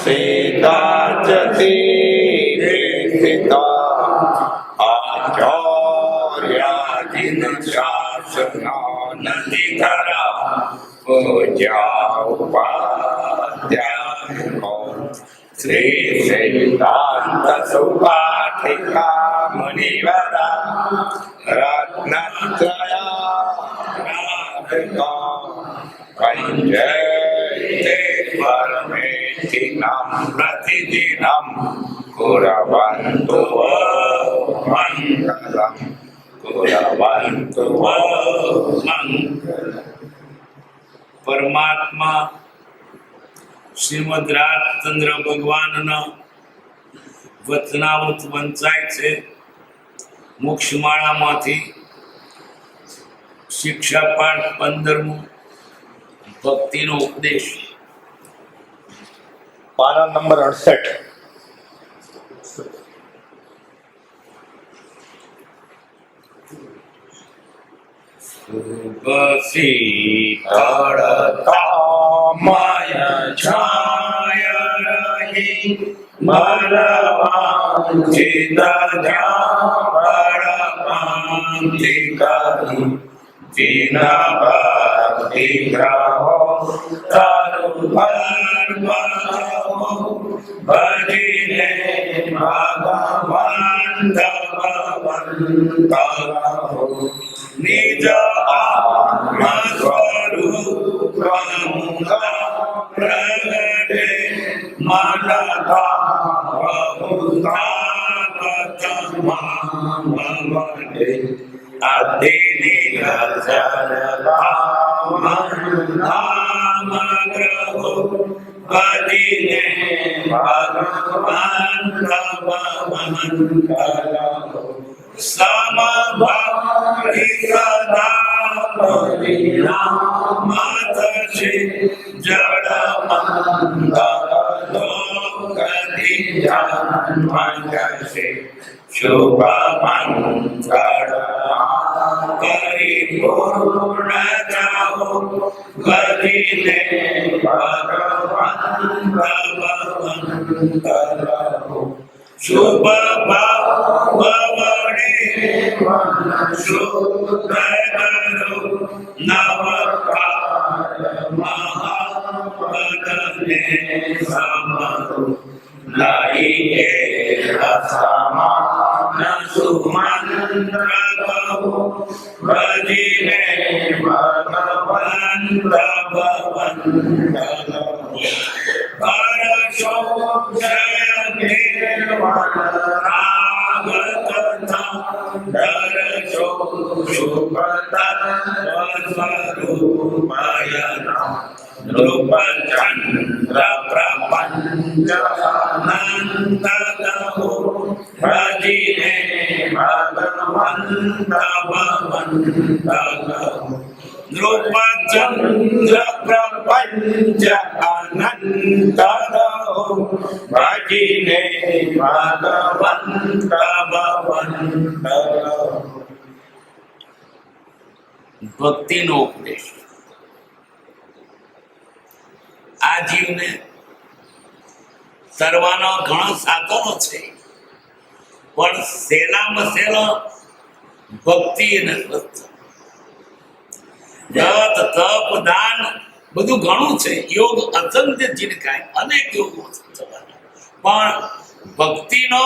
सीताजति स्थिता आचार्याजिन शासना नदीधरा पूजा उपाध्याय श्री सिद्धांत सुपाठिका मुनिवरा रत्नत्रया जय परमेष्ठिनं प्रतिदिनं कुर्वन्तु मङ्गलं कुर्वन्तु मङ्गलम्। परमात्मा श्रीमद राजचंद्र भगवानना वचनामृत वंचाय છે મોક્ષમાળામાંથી શિક્ષા પાઠ 15મો ભક્તિનો ઉપદેશ पाना नंबर 68 माया छाया रही मरवांचित जीना भक्ति ग्रहो तारु भजने भगवान निज आत्मस्वरूप प्रगटे मनता बहुतावते नाम ग्रहो भजने भगवान समभक्ति सदा परिणामत से जड़ मंगलोकति जन्म से शुभ मंगल परिपूर्ण जाओ भजने भगवंत शुभ भवने शुद्ध करो नवकार महापदने समरो लाइए रसमान सुमंत्र कहो भजने भगवंत परशो जय रागतथा दर्शो शुभतत्वस्वरूपयना नृपचन्द्र प्रपञ्चानन्दतमो भजने भगवन्त नृपचन्द्र प्रपञ्च अनन्तरो भजने भगवन्त ભક્તિનો ઉપદેશ આ જીવને તરવાના ઘણા સાધનો છે પણ સહેલામાં સહેલો ભક્તિ અને જત તપ દાન બધું ઘણું છે યોગ અસંખ્ય જીનકાય અનેક યોગો છે પણ ભક્તિનો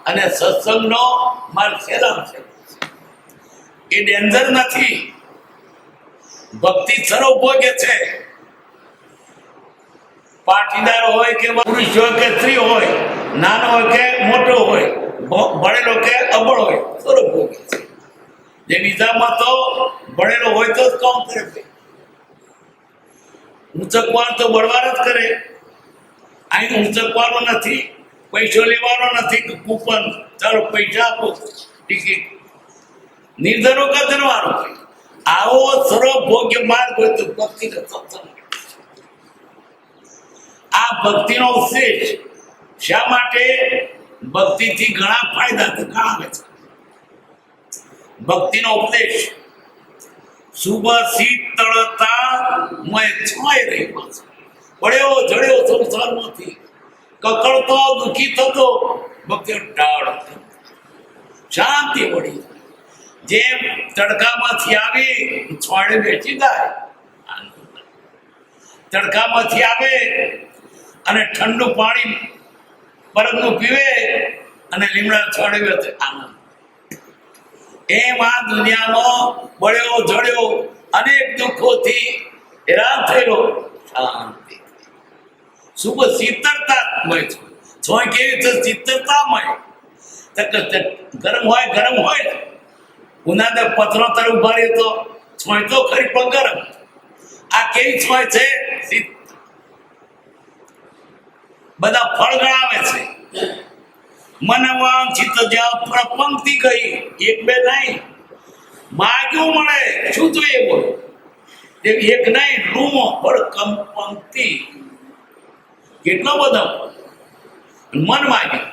અને સત્સંગનો માર્ગ સહેલામાં છે એ ડેન્જર નથી ભક્તિ સર્વ ભોગે છે પાટીદાર હોય કે પુરુષ હોય કે સ્ત્રી હોય નાનો હોય કે મોટો હોય ભણેલો કે અબળ હોય સર્વ ભોગે છે જે બીજામાં તો ભણેલો હોય તો જ કામ કરે ઊંચકવાનું તો બળવાર જ કરે અહીં ઊંચકવાનો નથી પૈસો લેવાનો નથી કૂપન ચાલો પૈસા આપો ટિકિટ નિર્ધનો કદરવાનો આવો સર્વ ભોગ્ય માર્ગ હોય તો ભક્તિ આ ભક્તિનો ઉપદેશ શા માટે ભક્તિથી ઘણા ફાયદા ઘણા આવે છે ભક્તિનો ઉપદેશ શુભ શીતળતા મય છોય રહ્યો છે પડ્યો જડ્યો સંસારમાંથી, કકડતો દુઃખી થતો, ભક્તિ ટાળ શાંતિ વળી. જેમ તડકામાંથી આવી છોડે બેસી જાય, તડકામાંથી આવે અને ઠંડુ પાણી બરફનું પીવે અને લીમડા છોડે બેસે આનંદ. એમ આ દુનિયામાં બળ્યો જડ્યો અનેક દુઃખોથી હેરાન થયેલો શાંતિ. શુભ શીતળતામય છે. છોય કેવી છે? શીતળતામય. ગરમ હોય ઉનાળે પથરો તર ઉભા રહે તો છોય તો ખરી પણ ગરમ. આ કેવી છોય છે? બધા ફળ ગણાવે છે. મનવાન ચિત્ત જ્યાં પ્રપંક્તિ ગઈ, એક બે નહીં, માગ્યું મળે. શું જોઈએ બોલો? એક નહીં, રૂમો પણ પંક્તિ કેટલો બધો મન માગ્યું.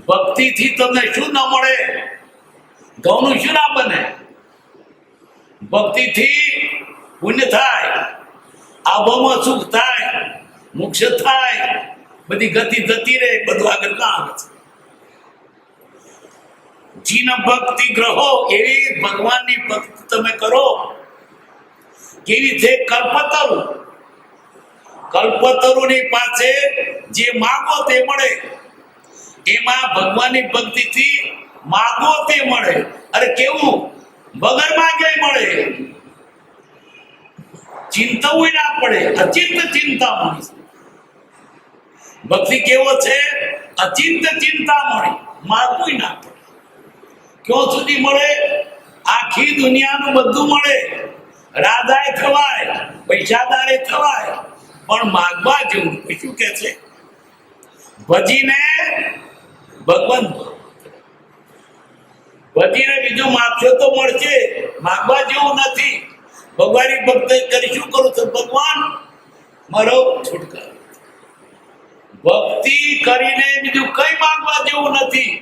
ભક્તિથી તમને શું ન મળે? ઘઉંનું શું ના બને? ભક્તિથી પુણ્ય થાય, આભામાં સુખ થાય, મોક્ષ થાય, બધી ગતિ જતી રહે, બધું આગળ કામ આવે છે. જીન ભક્તિ ગ્રહો, એવી ભગવાનની ભક્તિ તમે કરો. કેવી છે? કલ્પતરુ. કલ્પતરુની પાસે જે માગો તે મળે. એમાં ભગવાનની ભક્તિથી માગો તે મળે. અરે કેવું? વગર માગે મળે. ચિંતવું ના પડે. અચિંત ચિંતા મળી. ભક્તિ કેવો છે? અચિંત ચિંતા મળી. માગવું ના પડે. ક્યાં સુધી મળે? આખી દુનિયાનું બધું મળે. રાધાએ થવાય, પૈસાદારે થવાય, પણ માગવા જેવું. શું કે છે? ભજીને ભગવાન, ભજીને બીજું માગશો તો મળશે. માગવા જેવું નથી. ભગવાનની ભક્તિ કરી શું કરું છું? ભગવાન મારો છુટકારો. ભક્તિ કરીને બીજું કઈ માગવા જેવું નથી.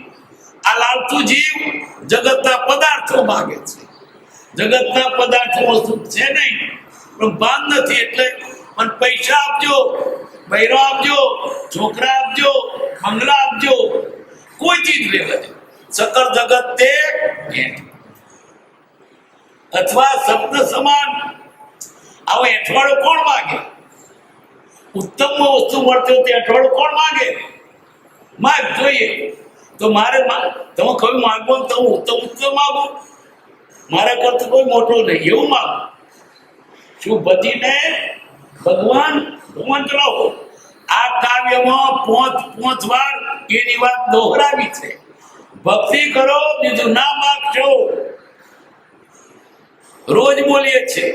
આ લાલતુ જીવ જગતના પદાર્થો માગે છે. જગતના પદાર્થોમાં સુખ છે નહીં, પણ ભાન નથી. એટલે મને પૈસા આપજો, બૈરો આપજો, છોકરા આપજો, બંગલા આપજો, કોઈ ચીજ લેવા દે. સકળ જગત તે અથવા શબ્દ સમાન. આવો એઠવાડો કોણ માગે? ઉત્તમ વસ્તુ મળતી હોય તે અઠવાડું કોણ માગે? માગ જોઈએ તો મારે તમે કયું માગો તો હું ઉત્તમ માગું. મારા કરતા કોઈ મોટો નહીં એવું માગું. શું ભજીને ભગવાન ચલાવો. આ કાવ્યમાં પોંચ વાર એની વાત દોહરાવી છે. ભક્તિ કરો, બીજું ના માગશો. રોજ બોલીએ છે,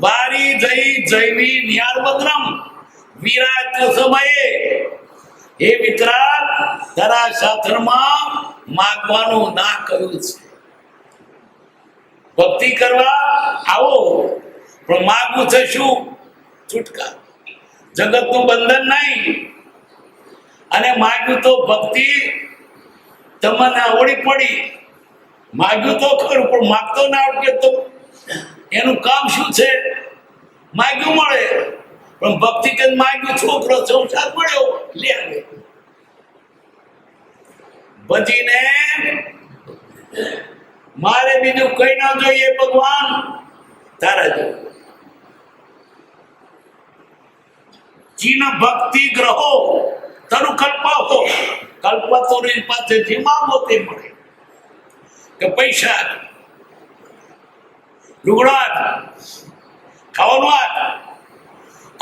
બારી જઈ જૈવી ન્યારભદ્રમ વિરાટ સમયે. એ વિતરાગ તારા શાસ્ત્રમાં માગવાનું ના કર્યું છે. ભક્તિ કરવા આવો, પણ માગવું છે શું? છુટકારો. જગતનું બંધન નહીં. અને માગ્યું તો ભક્તિ તમને આવડી પડી. માગ્યું તો ખરું, પણ માગતો ના આવડે તો એનું કામ શું છે? માગ્યું મળે, પણ ભક્તિ કે માગ્યું છોકરો સંસાર મળ્યો લે આવે. ભજીને મારે બીજું કઈ ના જોઈએ. ભગવાન તારા જો ચીન ભક્તિ ગ્રહો તરુ કલ્પાવો. કલ્પતોની પાસે જે માંગો તે મળે. કે પૈસા, લુગડા, ખાવાનું,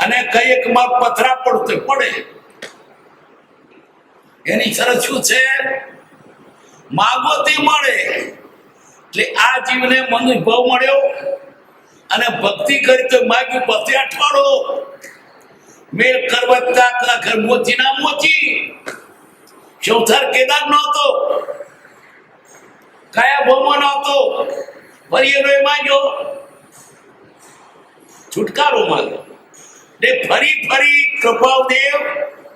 અને કઈ એક માં પથરા પડતો પડે. એની શરત શું છે? માગો તે મળે. એટલે આ જીવને મનુભવ મળ્યો અને ભક્તિ કરી તો માગ્યું પછી અઠવાડો. મેલ કરવતા ઘર મોચી ના મોચી. સંસાર કેદાર નહોતો, કયા ભવમાં નહોતો. ફરી એનો એ માગ્યો, છુટકારો માગ્યો. ને ફરી કૃપાદેવ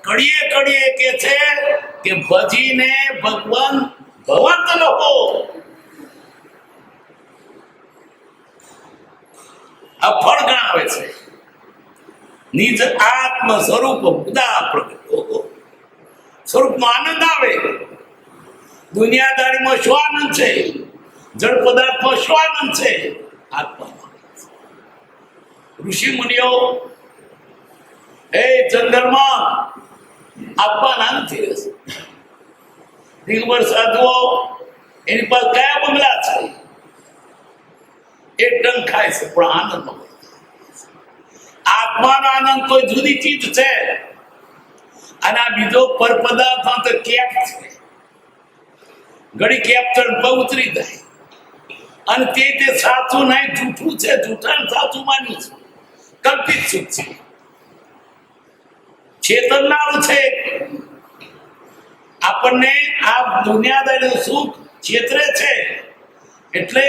કડીએ કે છે કે ભજીને ભગવાન ભવંત લોકો. આ ફળ ગણાવે છે. નિજ આત્મ સ્વરૂપ મુદા પ્રગટ. ઓહો, સ્વરૂપનો આનંદ આવે. દુનિયાદારીમાં શું આનંદ છે? જળ પદાર્થમાં શું આનંદ છે? આત્મામાં. ઋષિ મુનિઓ એ જંગલમાં આત્માના નથી રહેશે. દિગંબર સાધુઓ એની પાસે કયા બંગલા છે? એક ટંક ખાય છે પણ આનંદ ન હોય. આત્માનો આનંદ કોઈ જુદી ચીજ છે અને આ બીજો પર પદાર્થ તો કેપ છે. ઘડી કેપ્ચર પર ઉતરી જાય અને તે સાચું નહીં જૂઠું છે, જૂઠાને સાચું માન્યું છે, કલ્પિત સુખ છે, ચેતનનારું છે. આપણને આ દુનિયાદારીનું સુખ છેતરે છે એટલે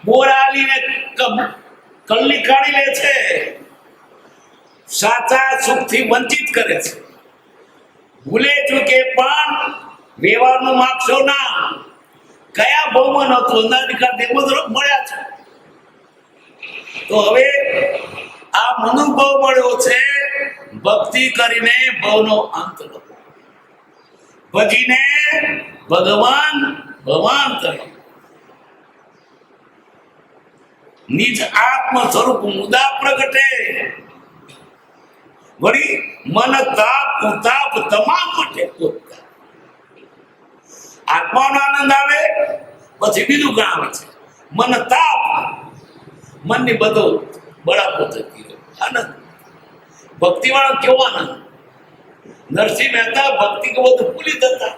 બોરાલીને કલ્લી કાઢી લે છે, સાચા સુખથી વંચિત કરે છે. ભૂલે ચૂકે પણ વ્યવહારનું માગશો ના. કયા ભાવમાં નતું અનાધિકાર દેવોદ્રવ મળ્યા છે. તો હવે આ મનોભાવ મળ્યો છે. ભક્તિ કરીને ભવનો અંત લો, ભજીને ભગવાન ભગવાન તરફ. નિજ આત્મ સ્વરૂપ મુદા પ્રગટે. વળી મન તાપ ઉતાપ તમામ માટે આત્માનો આનંદ આવે. પછી બીજું કામ આવે છે મન તાપ. મનની બધો બળાપો થતી આનંદ. ભક્તિ વાળો કેવો આનંદ! નરસિંહ મહેતા ભક્તિ કે બધું ભૂલી જતા.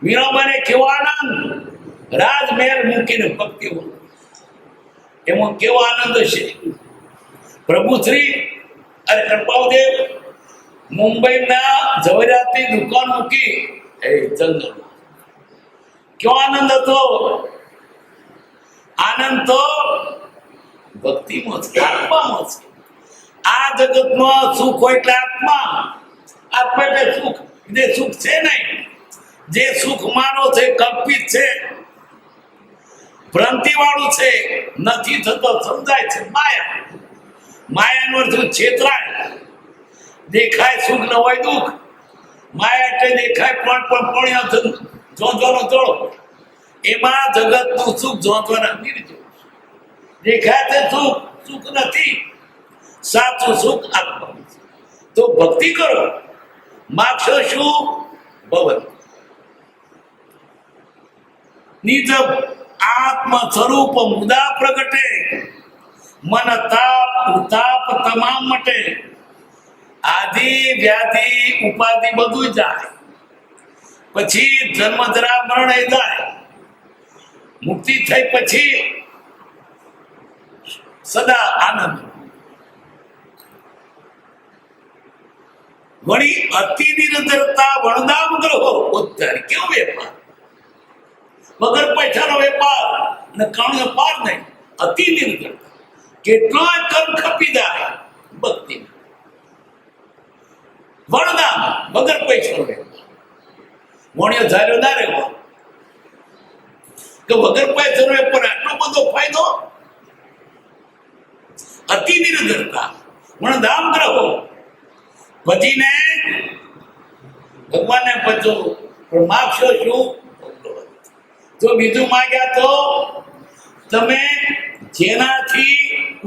વીરાબાને કેવો આનંદ! રાજમહેલ મૂકીને ભક્તિ. એમાં કેવો આનંદ હશે! પ્રભુ શ્રી અરે કૃપાદેવ મુંબઈના ઝવેરાતની દુકાન મૂકી એ જંગલ. કેવો આનંદ હતો! આનંદ તો ભક્તિમાં છે, આત્મામાં છે. આ જગતમાં સુખ હોય એટલે આત્મા. આત્મા એટલે સુખ. જે સુખ છે નહીં, જે સુખ માનો છે કલ્પિત છે, ભ્રાંતિ વાળું છે, નથી થતો સમજાય છે માયા. માયાનો અર્થ છેતરાય. દેખાય સુખ ન હોય દુઃખ. માયા એટલે દેખાય પણ જોંધવાનો જોડો. એમાં જગતનું સુખ જોંધવાના નિર્જો. દેખાય છે સુખ, સુખ નથી. સાચું સુખ આત્મા. તો ભક્તિ કરો. માગશો શું? ભવન. નિજ આત્મ સ્વરૂપ મુદા પ્રગટે. મન તાપ ઉતાપ તમામ મટે. આદિ વ્યાધિ ઉપાધિ બધું જાય. પછી જન્મ જરા મરણ જાય. મુક્તિ થઈ પછી સદા આનંદ. વળી અતિ નિરંતરતા વણદામ ગ્રહો ઉત્તર. કેવો વેપાર! વગર પૈસાનો વેપાર અને કાણનો પાર નહીં. અતિ નિરંતરતા. કેટલો કર્મ ખપી જાય ભક્તિ. વણદામ વગર પૈસાનો વેપાર. વણ્યો ધાર્યો ના રહેવો કે વગર પૈસાનો વેપાર આટલો બધો ફાયદો. અતિ નિરંતરતા વણદામ ગ્રહો. ભજીને ભગવાનને ભજો. પણ માગશો શું? જો બીજું માગ્યા તો તમે જેનાથી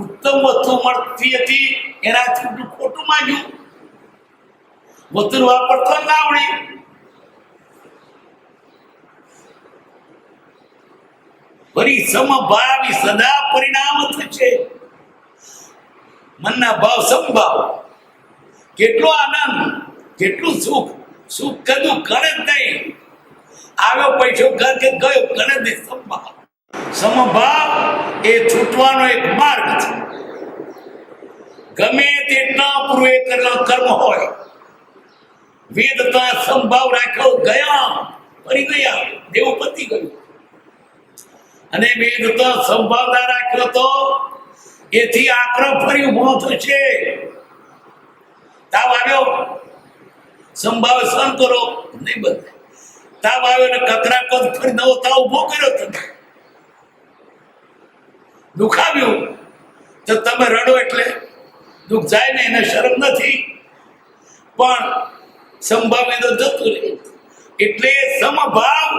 ઉત્તમ વસ્તુ મળતી હતી એનાથી ખોટું માગ્યું. વસ્તુ વાપરતા ના આવડી. વળી સમભાવી સદા પરિણામ થશે. મનના ભાવ સમભાવ. કેટલો આનંદ, કેટલું સુખ. સુખ કદું કરે જ નહીં. આવ્યો પૈસો ઘર કે ગયો કરે જ નહીં. સમભાવ. સમભાવ એ છૂટવાનો એક માર્ગ છે. ગમે તેટલા પૂર્વે કરેલા કર્મ હોય, વેદતા સંભાવ રાખ્યો, ગયા ફરી ગયા, દેવ પતી ગયું. અને વેદતા સંભાવ ના રાખ્યો તો એથી આક્રમ ફરી ઉભો થશે. તાવ આવ્યો, સંભાવ સહન કરો, નહીં બદલે. તાવ આવ્યો ને કકરા કદ ફરી નવો તાવ ઉભો કર્યો. તમે દુખાવ્યું તો તમે રડો એટલે દુઃખ જાય ને એને શરમ નથી, પણ સંભાવે તો જતું રહે. એટલે સમભાવ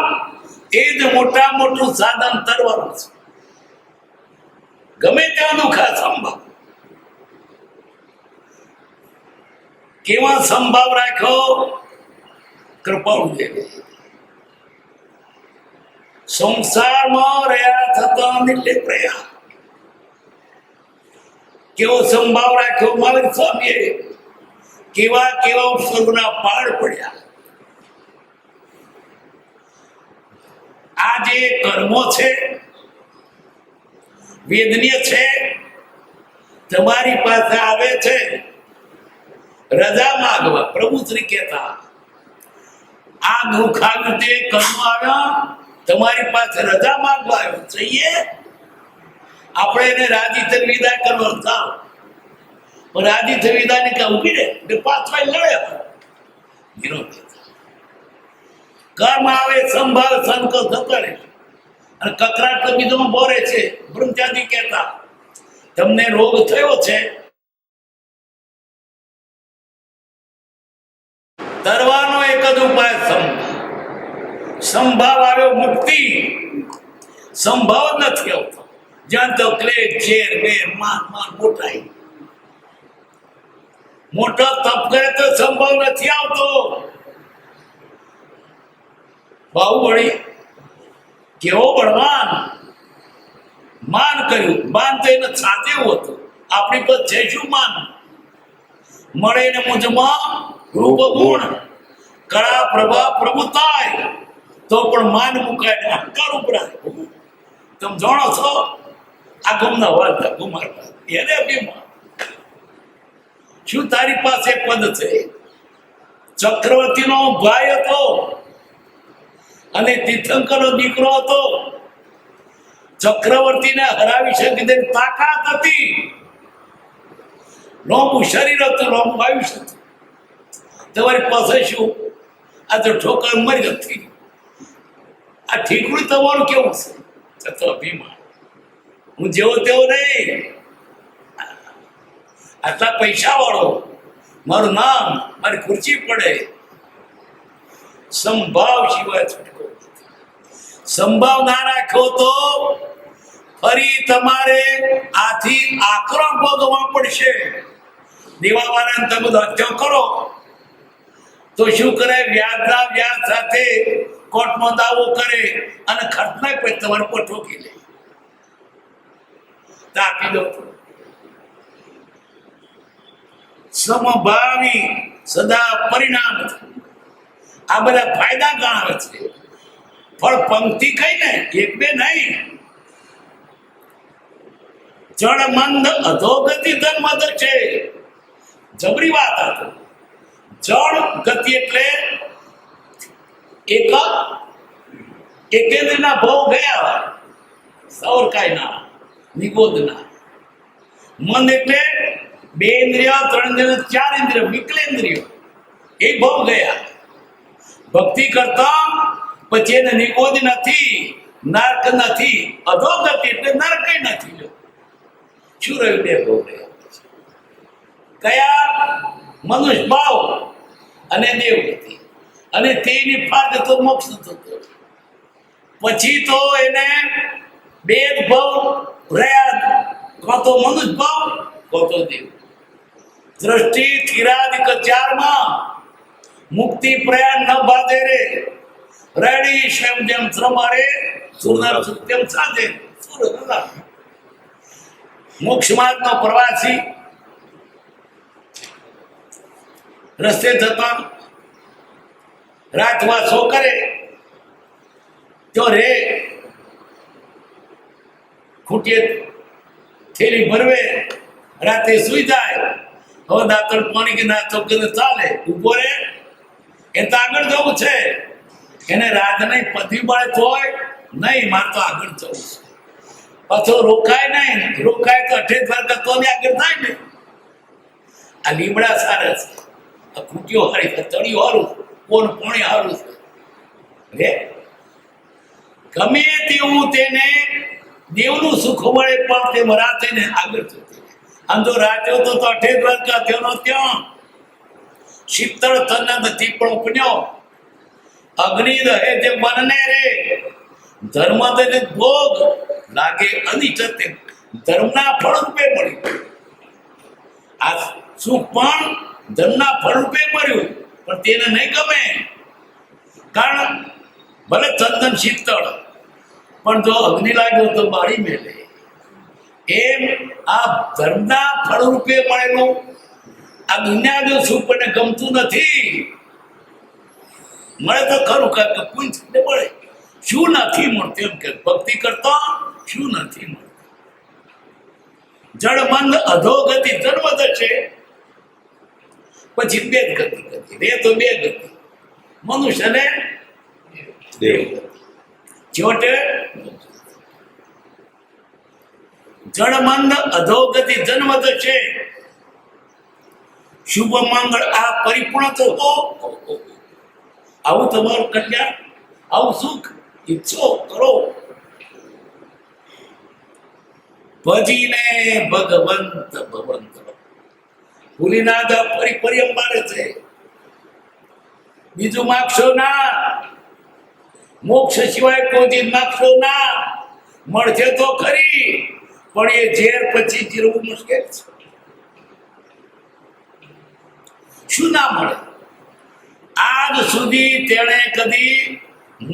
એ જ મોટા મોટું સાધન તરવાનું છે. ગમે ત્યાં દુઃખા સંભાવ. કેવા સંભાવ રાખ્યો? કૃપાળુ દેવે સંસારમાં રહ્યા થતા નિલે પ્રયા. કેવો સંભાવ રાખ્યો મહાવીર સ્વામીએ. કેવા કેવા ઉપસર્ગના પાડ પડ્યા. આ જે કર્મો છે વેદનીય છે, તમારી પાસે આવે છે રજા માંગવા. પ્રભુ શ્રી કહેતા આ દુઃખ આવ્યું તે કર્મ આવ્યા, તમારી પાસે રજા માંગવા આવ્યો. જઈએ આપણે એને રાજી થઈ વિદાય કરવા જાઓ, પણ રાજી થઈ વિદાય ને ક્યાં ઉભી રહે પાછા લડે. વિરોધ કર્મ આવે સંભાવ સંકોચ થતા રહે. અને કકરાટ તો બીજોમાં બોરે છે. બ્રહ્મચારી કહેતા તમને રોગ થયો છે, તરવાનો એક જ ઉપાય સંભાવ. સંભાવ આવ્યો મુક્તિ. સંભાવ નથી આવતો. જ્યાં તો ક્લેશ ઝેર વેર માન માન મોટાઈ. મોટો તપ કરે તો સંભાવ નથી આવતો. બાહુબળી કેવો બળવાન. માન કર્યું. માન તો એને સાધેવું હતું. આપણી પર છે શું માન? મળે ને મુજમાં રૂપ ગુણ કળા પ્રભા પ્રભુતાય, તો પણ માન મુકાય ને અહંકાર ઉપરાય. તમે જાણો છો આ ગુમના વાર્તા ગુમાર એને અભિમાન. શું તારી પાસે પદ છે? ચક્રવર્તીનો ભાઈ હતો અને તીર્થંકરનો દીકરો હતો. ચક્રવર્તીને હરાવી શકે તેની તાકાત હતી. લોમું શરીર હતું, લોમું આયુષ્ય હતું. તમારી પાસે શું? આ તો ઠોકર મરી હતી. આ ઠીકડું તમારું કેવું છે? તો અભિમાન. હું જેવો તેવો નહીં. આટલા પૈસા વાળો, મારું નામ, મારી ખુરશી પડે. સંભાવ સિવાય છૂટકો. સંભાવ ના રાખ્યો તો ફરી તમારે આથી આક્રમ ભોગવવા પડશે. દેવાવાળાને તમે બધો હત્યા કરો તો શું કરે? વ્યાજના વ્યાજ સાથે કોર્ટમાં દાવો કરે અને ખર્ચના પછી તમારે પર ઠોકી લે. આપી દો. સમભાવી સદા પરિણામ. આ બધા ફાયદા ગણાવે છે. ફળ પંક્તિ કઈ ને એક બે નહીં. જળ મંદ અધોગતિ ધન મદ છે. જબરી વાત હતી. જળ ગતિ એટલે એકેન્દ્રના ભાવ ગયા, સૌરકાયના નિગોદના. મન એટલે બે ઇન્દ્રિય, ત્રણ ઇન્દ્રિય, ચાર ઇન્દ્રિય, વિકલેન્દ્રિય, એ ભાવ ગયા. ભક્તિ કરતા પછી એને નિગોદ નથી, નરક નથી, અધોગતિ એટલે નરક નથી. શું રહ્યું? બે ભાવ ગયા. કયા? મનુષ્ય ભાવ અને દેવગતિ. અને તેની પાર તો મોક્ષ થતો. પછી તો એને બે ભાવ રહ્યા, કાં તો મનુષ્ય ભાવ, કાં તો દેવ. દ્રષ્ટિ થિરાદિક ચારમાં મુક્તિ પ્રયાણ ન બાંધે રે. રેડી શેમ જેમ શ્રમારે સુરનર સત્યમ સાધે. મોક્ષ માર્ગનો પ્રવાસી રસ્તે જતા રાતવાસો કરે તો રે ખૂટીએ થેલી ભરવે, રાતે સુઈ જાય. હવે દાંતણ પાણી કે નાસ્તો કરીને ચાલે, ઉભો રે. એ તો આગળ જવું છે. એને રાત નહીં પતિ મળે તોય નહીં, મારે તો આગળ જવું છે. પાછો રોકાય નહીં. રોકાય તો 28 વાર તો આગળ થાય ને. આ લીમડા સારા છે, આ ખૂટીઓ હારી છે, તળિયું હારું, કોણ પોણી હારું છે. રે ગમે તેવું તેને દેવનું સુખ મળે, પણ તે રાતે ને આગળ જતી. આમ તો રાખ્યો તો અઠે દ્વારકા થયો ત્યાં શીતળ તન નથી પણ ઉપન્યો અગ્નિ દહે જે મનને રે ધર્મ દે ભોગ લાગે અનિચતે ધર્મના ફળ રૂપે મળ્યું. આ સુખ પણ ધર્મના ફળ રૂપે મળ્યું, પણ તેને નહીં ગમે. કારણ ભલે ચંદન શીતળ, પણ જો અગ્નિ લાગ્યો તો બાળી મેલે. એમ આ ધર્મના ફળ રૂપે મળેલું આ દુનિયાનું સુખ મને ગમતું નથી. મળે તો ખરું કે પુંજ મળે, શું નથી મળતું એમ કે ભક્તિ કરતા શું નથી મળતું. જળમંદ અધોગતિ ધર્મ છે, પછી બે ગતિ ગતિ રે તો બે ગતિ મનુષ્યને દેવ છેવટે જળમંદ અધોગતિ જન્મ છે. શુભ મંગળ આ પરિપૂર્ણ તો હો. આવું તમારું કલ્યાણ, આવું સુખ ઈચ્છો કરો. ભજીને ભગવંત ભવંત ભૂલીનાથ ફરી અંબારે છે. બીજું માગશો ના, મોક્ષ સિવાય કોઈ માગશો ના. મળશે તો ખરી, પણ એ ઝેર પછી જીરવું મુશ્કેલ છે. શું ના મળે? આજ સુધી તેણે કદી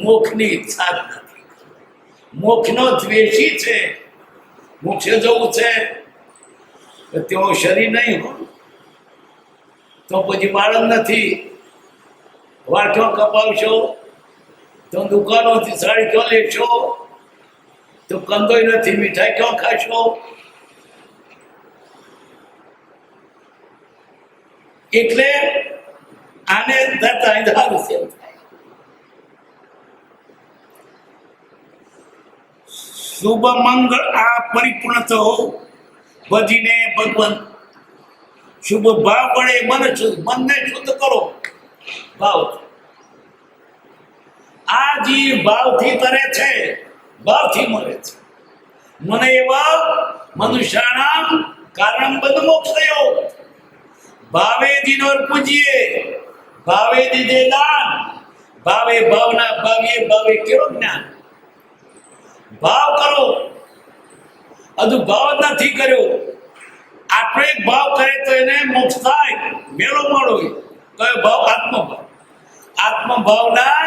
મોક્ષની ઈચ્છા જ નથી. મોક્ષનો દ્વેષી છે. મોક્ષે જવું છે તેઓ શરીર નહીં હોય તો પછી બાળક નથી. વાઠો કપાવશો તો દુકાનોથી સાડી ક્યાં લેશો? તો કંદોય નથી, મીઠાઈ ક્યાં ખાશો? એટલે આને થતા ધારું છે. શુભ મંગળ આ પરિપૂર્ણ થો ભજીને ભગવાન. શુભ ભાવ વડે મનને શુદ્ધ કરો. ભાવ આ જીવ ભાવથી તરે છે, ભાવથી મરે છે. મને એવા મનુષ્યાણામ કારણ બંધ મોક્ષયો. ભાવે જીનોર પૂજીએ, ભાવે દીધે દાન, ભાવે ભાવના ભાવ્યે ભાવે કેવો જ્ઞાન. ભાવ કરો, હજુ ભાવ નથી કર્યો. આટલો એક ભાવ કરે તો એને મોક્ષ થાય. મેળો મળો કયો ભાવ? આત્મભાવ. આત્મભાવના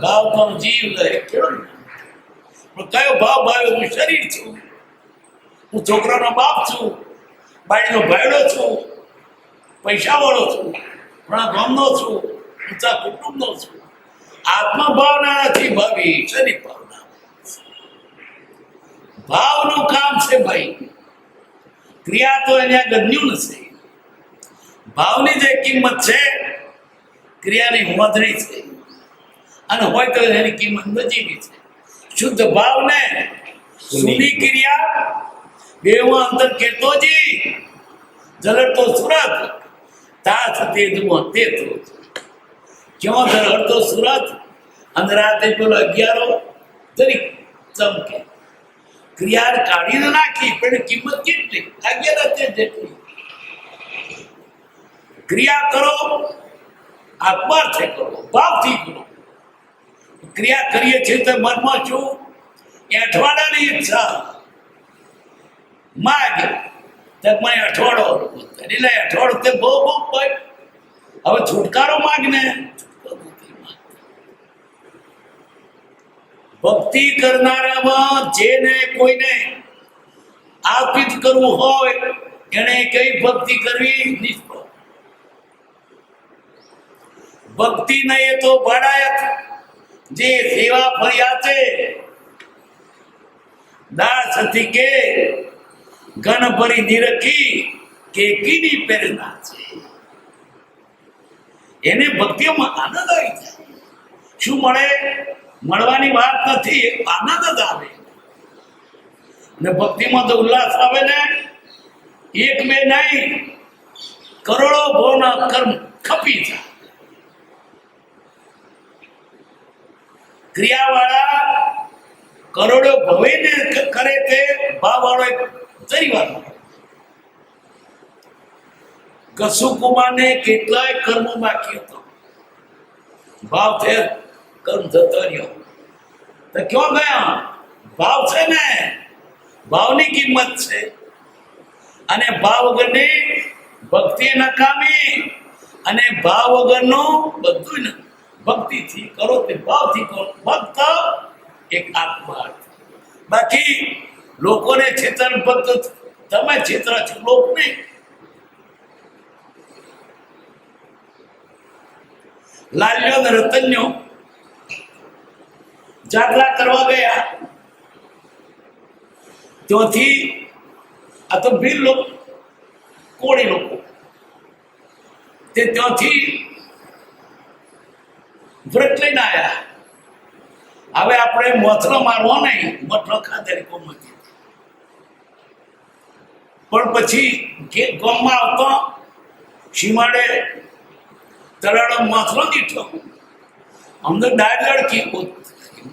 ભાવનો જીવ રહે. કેવો પણ કયો ભાવ ભાવ્યો? હું શરીર છું, હું છોકરાનો બાપ છું, બાળીનો ભાઈડો છું, પૈસા વાળો છું, ઘણા ગામનો છું, ઊંચા કુટુંબનો છું. આત્મભાવના નથી ભાવી, શરીર ભાવના. ભાવનું કામ છે ભાઈ. ક્રિયા તો એને ગમ્યું નથી. ભાવની જે કિંમત છે ક્રિયાની મોજણી છે, અને હોય તો એની કિંમત નજીવી છે. શુદ્ધ ભાવને સુની ક્રિયા બેમાં અંતર કેતોજી જલડતો સુરત તાથ તેજમાં તેતો. ક્યાં જલડતો સુરત અને રાતે પેલો 11 તરીક ચમકે. ક્રિયા કાઢીને નાખી પણ કિંમત કેટલી? 11 જેટલી. ક્રિયા કરો આત્માર્થે કરો, ભાવથી કરો. ક્રિયા કરીએ છીએ તો મનમાં શું? એ અઠવાડાની ઈચ્છા માગ મને અઠવાડો એટલે અઠવાડો તે બહુ ભાઈ. હવે છુટકારો માગને. ભક્તિ કરનારામાં જેને કોઈને આપિત કરવું હોય એને કઈ ભક્તિ કરવી નિષ્ફળ. ભક્તિ નહીં એ તો ભાડાયત. જે સેવા ફર્યા છે દાસ હતી કે ગણ ભરી નિરખી કે કીની પ્રેરણા છે. એને ભક્તિમાં આનંદ આવી જાય. શું મળે? મળવાની વાત નથી, આનંદ જ આવે. ને ભક્તિમાં તો ઉલ્લાસ આવે ને. એક બે નહીં, કરોડો ભાવના કર્મ ખપી જાય. ક્રિયાવાળા કરોડો ભવે ને કરે તે ભાવ વાળો એક જરી વાત. કસુકુમારને કેટલાય કર્મો બાકી હતો, ભાવ થે કર્મ જતો રહ્યો. તો ક્યાં ગયા? ભાવ છે ને, ભાવની કિંમત છે. અને ભાવ વગરની ભક્તિ નકામી, અને ભાવ વગરનું બધું ભક્તિથી કરો તે ભાવથી કરો. ભક્ત એક આત્મા. બાકી લોકોને ચેતન ભક્ત તમે ચેતન છો, લોક નહીં. લાલ્યો ને રતન્યો જાત્રા કરવા ગયા, ત્યાંથી આ તો ભીલ લોકો, કોળી લોકો, તે ત્યાંથી વ્રત લઈને આવ્યા. હવે આપણે મથરો મારવો નહીં, મથરો ખાધેલી કોમતી. પણ પછી ગામમાં આવતો સીમાડે તરાડો મથરો દીઠો, અમને દાળ લડકી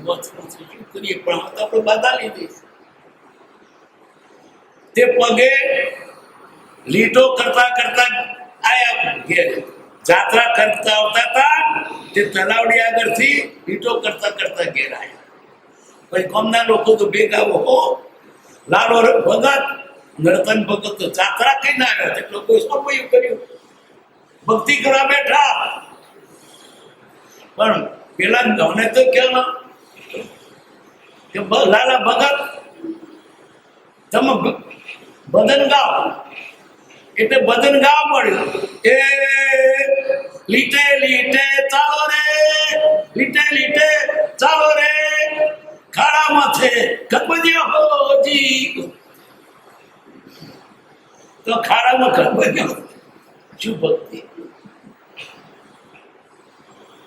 મથરો શું કરીએ, પણ તો આપણે બાધા લીધી. તે પગે લીટો કરતા કરતા આયા ઘેર. જાત્રા કરતા આવતા હતા, તે તલાવડી આગળથી લીટો કરતા કરતા ઘેર આવ્યા. પછી ગામના લોકો તો ભેગા હો, લાલો ભગત નરતન ભગત તો જાત્રા કહીને આવ્યા. તે લોકો શું કર્યું? ભક્તિ કરવા બેઠા. પણ પેલા મને તો કેમ કે લાલા ભગત તમે ભજન ગાઓ, એટલે ભજન ગાવા મળ્યું. એ લીટે લીટે ચાલો રે, લીટે લીટે ચાલો રે, ખાડામાં છે ગણપતિઓ હોજી. તો ખાડામાં ગણપતિઓ શું ભક્તિ?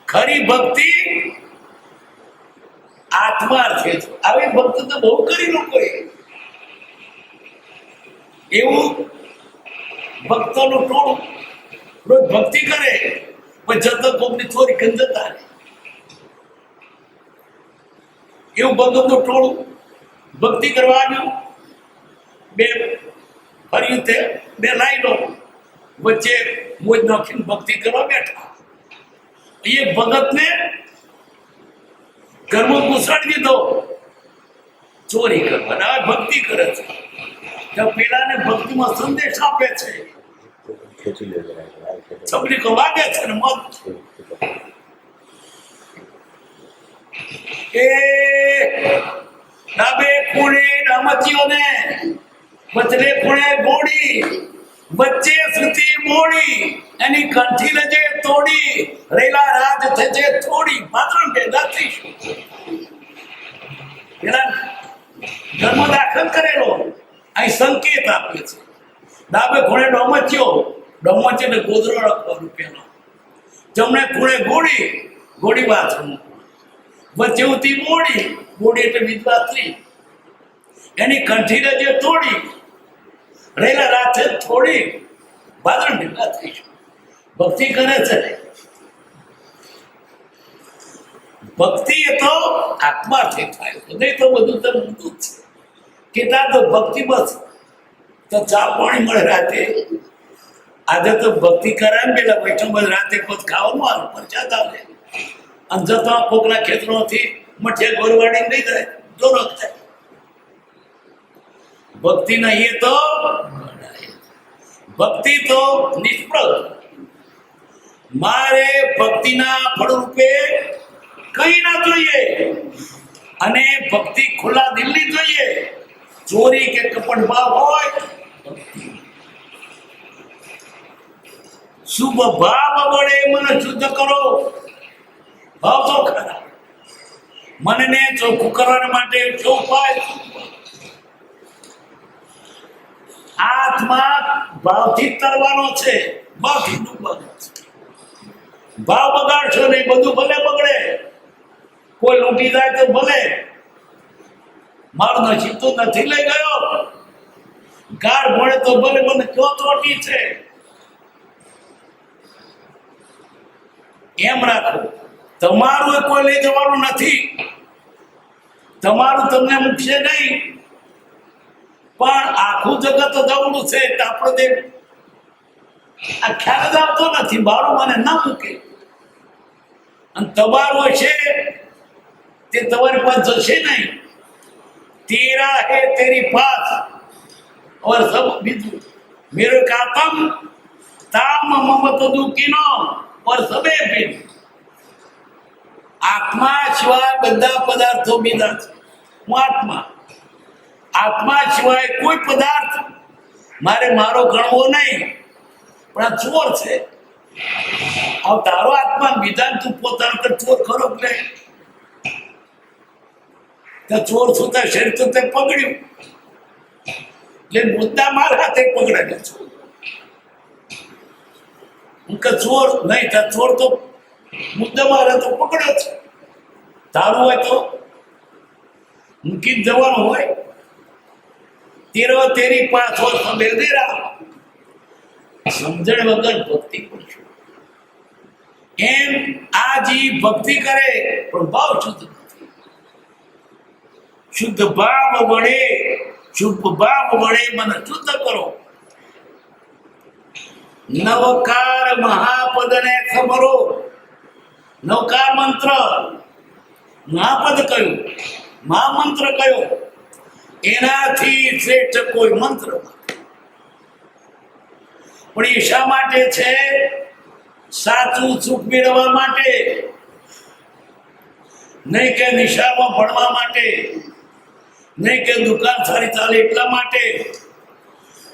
ખરી ભક્તિ આત્માર્થે છે. આવી ભક્તિ તો બહુ કરી લોકોએ. એવું ભક્તોનું ટોળું રોજ ભક્તિ કરે, પણ જતો કોકની થોડી કન જતા રહે. એવું ભક્તોનું ટોળું ભક્તિ કરવા આવ્યું. બે ફર્યું, તે બે લાઈનો વચ્ચે મોજ નાખીને ભક્તિ કરવા બેઠા. એ ભગતને ઘરમાં ઘુસાડી દીધો ચોરી કરવા. હવે ભક્તિ કરે છે, તો પેલાને ભક્તિમાં સંદેશ આપે છે. છબડી વાગે છે ને મત એ ડાબે ખૂણે ડામચીઓને, વચલે ખૂણે ગોળી, વચ્ચે સુતી મોડી, એની કંઠી લજે તોડી, રેલા રાજ થજે થોડી, પાત્રણ ભેગા થઈશું. પેલા ધર્મ દાખલ કરેલો અહીં સંકેત આપે છે. ડાબે ખૂણે ડોમચ્યો, ડોમચ્યો એટલે ગોદરો રાખવાનો પેલો. જમણે ખૂણે ગોળી, ગોળી બાથરૂમ. વચ્ચે ઉતી મોડી, મોડી એટલે વિધવા સ્ત્રી, એની કંઠી લજે તોડી, રેલા રાતે થોડી, બાદરણ ભેગા થઈશું. ભક્તિ કરે છે. ભક્તિ એ તો આત્માથી થાય, નહીં તો બધું તો ઊંધું જ છે. કેટલા તો ભક્તિ બસ તો ચા પાણી મળે રાતે. આજે તો ભક્તિ કરાય ને પેલા બેઠો બસ રાતે કોઈ ખાવાનું આવે, પરચાદ આવે. અને જતો કોકના ખેતરોથી મઠિયા ગોરવાડી નહીં જાય, દોરક થાય. ભક્તિ નહીં એ તો ભક્તિ તો નિષ્ફળ. મારે ભક્તિના ફળ રૂપે કઈ ના જોઈએ, અને ભક્તિ ખુલ્લા દિલની જોઈએ. ચોરી કે કપટ ભાવ હોય, શુભ ભાવ વડે મને શુદ્ધ કરો. ભાવ તો ખરા, મનને ચોખ્ખું કરવા માટે શું ઉપાય? આત્મા ભાવથી તરવાનો છે, ભાવથી ડૂબવાનો છે. ભાવ બગાડશો નહીં, બધું ભલે બગડે. કોઈ લૂંટી જાય તો ભલે, મારું નસીબ તો નથી લઈ ગયો. ગાર ભણે તો ભલે, મને કયો ત્રોટી છે. એમ રાખો, તમારું કોઈ લઈ જવાનું નથી. તમારું તમને મૂકશે નહીં, પણ આખું જગત જવડું છે. આપણે આ ખ્યાલ જ આવતો નથી. બારું મને ના મૂકે અને તમારું હશે તે તમારી પાસે જશે નહીં. તેરા હે તેરી પાસ और सब बीजू मेरे कातम ताम ममत दुखीनो और सबे भी આત્મા સિવાય બધા પદાર્થો બીજા છે. હું આત્મા સિવાય કોઈ પદાર્થ મારે મારો ગણવો નહીં. પણ આ ચોર છે. હવે તારો આત્મા બીજા તું પોતાનો ચોર ખરો કે ચોર સુતા શરીર તો તે પકડ્યું એટલે મુદ્દા મારા હાથે પકડાય છો. હું કે ચોર નહીં થાય. ચોર તો મુદ્દા મારા તો પકડ્યો છે. તારું હોય તો મૂકી જવાનું હોય. તેરો તેરી પાસ હોય તમે દેરા સમજણ વગર ભક્તિ કરશું. એમ આ જીવ ભક્તિ કરે પણ ભાવ શુદ્ધ નથી. શુદ્ધ ભાવ વડે શુભ ભાવ વડે મને શુદ્ધ કરો. નવકાર મહાપદ ને ખબરો. નવકાર મંત્ર મહાપદ કયું, મહામંત્ર કયો? એનાથી શ્રેષ્ઠ કોઈ મંત્ર પણ એ શા માટે છે? સાચું સુખ મેળવવા માટે, નહીં કે નિશાળમાં ભણવા માટે, નહીં કે દુકાન સારી ચાલે એટલા માટે.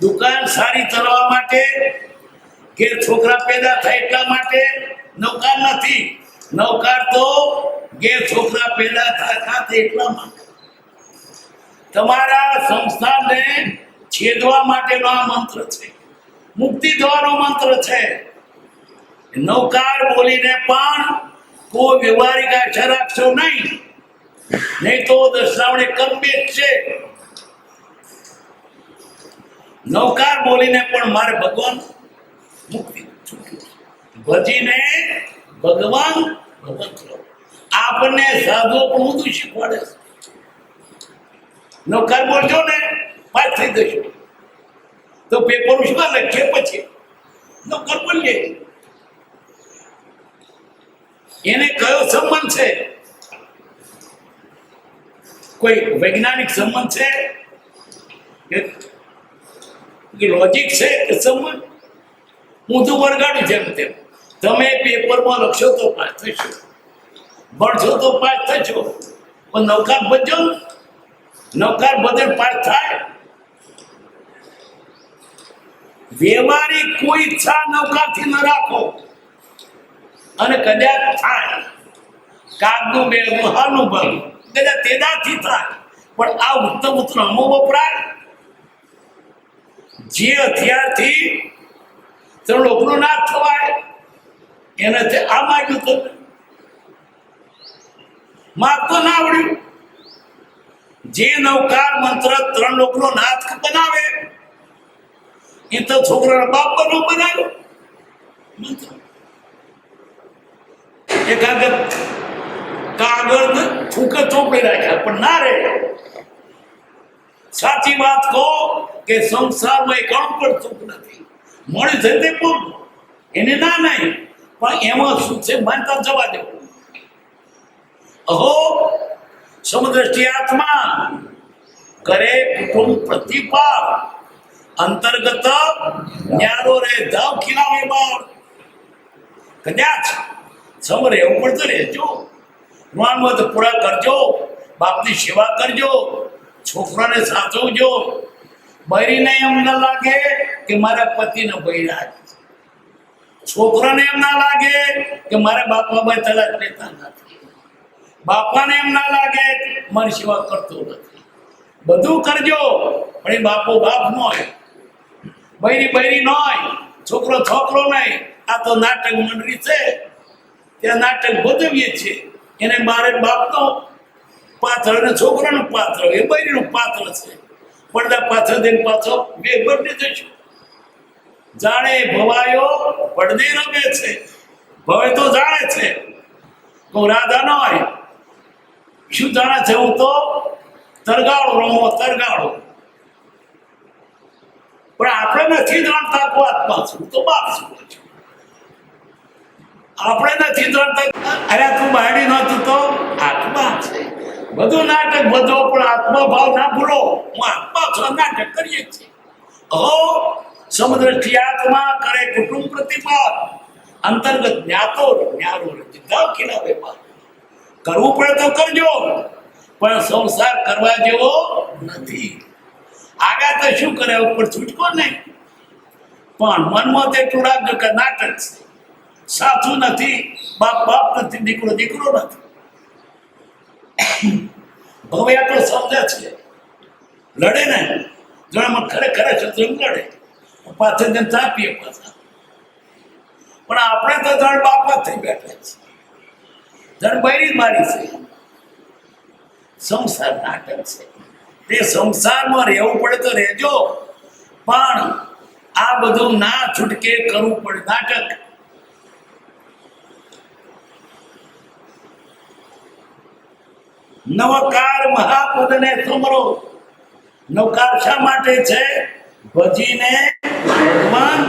દુકાન સારી ચાલવા માટે કે છોકરા પેદા થાય એટલા માટે નવકાર નથી. નવકાર તો ઘેર છોકરા પેદા થાય એટલા માટે. તમારા સંસ્થાને છેદવા માટેનો આ મંત્ર છે. મુક્તિ થવાનો મંત્ર છે. નવકાર બોલીને પણ કોઈ વ્યવહારિક આશા રાખશો નહીં તો દર્શાવણે કમ્બેક છે. નવકાર બોલીને પણ મારે ભગવાન મુક્તિ ભજીને ભગવાન આપણને સાધુ પણ બધું શીખવાડે છે. નવકાર બોલજો ને પાસ થઈ જશો. તો પેપર શું લખીએ પછી નવકાર બોલીએ. એને કયો સંબંધ છે? કોઈ વૈજ્ઞાનિક સંબંધ છે કે લોજિક છે કે સંબંધ? હું તો વળગાડું જેમ તેમ. તમે પેપરમાં લખશો તો પાસ થશો, ભણશો તો પાસ થશો. પણ નવકાર બજો, નવકાર બધે પાસ થાય. વ્યવહારિક કોઈ ઈચ્છા નવકારથી ન રાખો. અને કદાચ થાય કાગનું બેગનું હાનું ભરું કદાચ તેદાથી થાય. પણ આ ઉત્તમ ઉત્તમ અમો વપરાય. જે હથિયારથી ત્રણ લોકોનો નાશ થવાય એને આ માગ્યું તો માગતો ના આવડ્યું. જે નવકાર મંત્ર ત્રણ લોકોનો નાશ બનાવે એ તો છોકરાના બાપ બનો બનાવ્યો મંત્ર. કાગળ ફૂકે ચોપડી રાખ્યા પણ ના રે. સાચી વાત કહો કે સંસારમાં ઘણું પણ સુખ નથી. મળી જાય તે પણ એને ના નહીં, પણ એમાં સુખ છે માનતા જવા દે. અહો સમદ્રષ્ટિ આત્મા કરે કુટુંબ પ્રતિપાલ અંતર્ગત ન્યારો રે ધાવ ખીલાવે બાર. કદાચ સમરે એવું પડતો રહેજો. ઋણાનુબંધ પૂરા કરજો. બાપની સેવા કરજો. છોકરાને સાચવજો. બૈરીને એમ ન લાગે કે મારા પતિને બૈરા. છોકરાને એમ ના લાગે કે મારા બાપા ભાઈ તલાક લેતા નથી. બાપાને એમ ના લાગે મારી સેવા કરતો નથી. બધું કરજો પણ એ બાપો બાપ ન હોય, બૈરી બૈરી ન હોય, છોકરો છોકરો નહીં. આ તો નાટક મંડળી છે, ત્યાં નાટક ભજવીએ છીએ. એને મારે બાપનો પાત્ર અને છોકરાનું પાત્ર એ બૈરીનું પાત્ર છે. પડદા પાછળ દઈને પાછો બે બદલી જશું. જાણે ભવાયો પડદે રમે છે. ભવે તો જાણે છે હું રાધા ન હોય. શું જાણે છે? હું તો તરગાળો રમો તરગાળો. પણ આપણે નથી જાણતા કો આત્મા છું, તો બાપ છું. આપણે નથી જાણતા અરે તું બાયડી નહોતું તો આત્મા છે. બધું નાટક બધો, પણ આત્મા ભાવ ના ભૂલો. હું આત્મા છું, નાટક કરીએ છીએ. અહો સમદ્રષ્ટિ આત્મા કરે કુટુંબ પ્રતિપાદ, અંતર્ગત જ્ઞાતો જ્ઞાનો જુદા ખીલા વેપાર. કરવું પડે તો કરજો, પણ સંસાર કરવા જેવો નથી. આગા તો શું કરે ઉપર છૂટકો નહીં, પણ મનમાં તેટલું રાખજો કે નાટક છે, સાચું નથી. બાપ બાપ નથી, દીકરો દીકરો નથી. હવે આ તો સમજે છે, લડે ને જણામાં ખરેખર શત્રુ લડે, પાછળ જઈને ચાપીએ પાછા. પણ આપણે તો જણ બાપ જ થઈ બેઠા છે, જણ બૈરી મારી છે. સંસાર નાટક છે, તે સંસારમાં રહેવું પડે તો રહેજો, પણ આ બધું ના છૂટકે કરવું પડે નાટક. નવકાર મહાપદને સમરો. નવકાર શા માટે છે? ભજીને ભગવાન.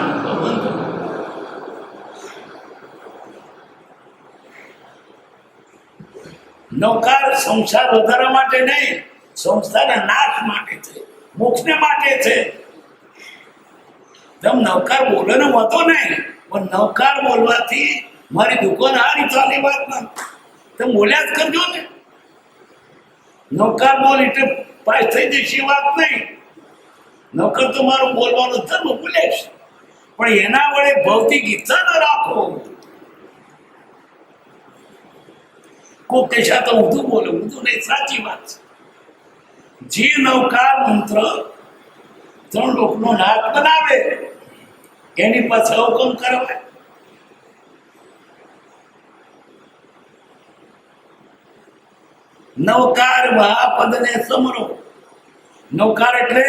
નવકાર સંસાર વધારવા માટે નહીં, સંસારના નાશ માટે છે, મોક્ષને માટે છે. તમે નવકાર બોલો ને વાંધો નહીં, પણ નવકાર બોલવાથી મારી દુકાન હારી ચાલી વાત ના, તમે બોલ્યા જ કરજો ને. નવકાર બોલ એટલે પાસ થઈ જશે વાત નહીં. નવકાર તો મારું બોલવાનો ધર્મ ભૂલે છે, પણ એના વડે ભૌતિક ઈચ્છા ન રાખો. કોઈ કશા તો ઊંધું બોલે, ઊંધું નહીં, સાચી વાત છે. જે નવકાર મંત્ર 3 લોકનો નાથ બનાવે એની પાસે હુકમ કરાવે. નવકાર મહાપદને સમરો. નવકાર એટલે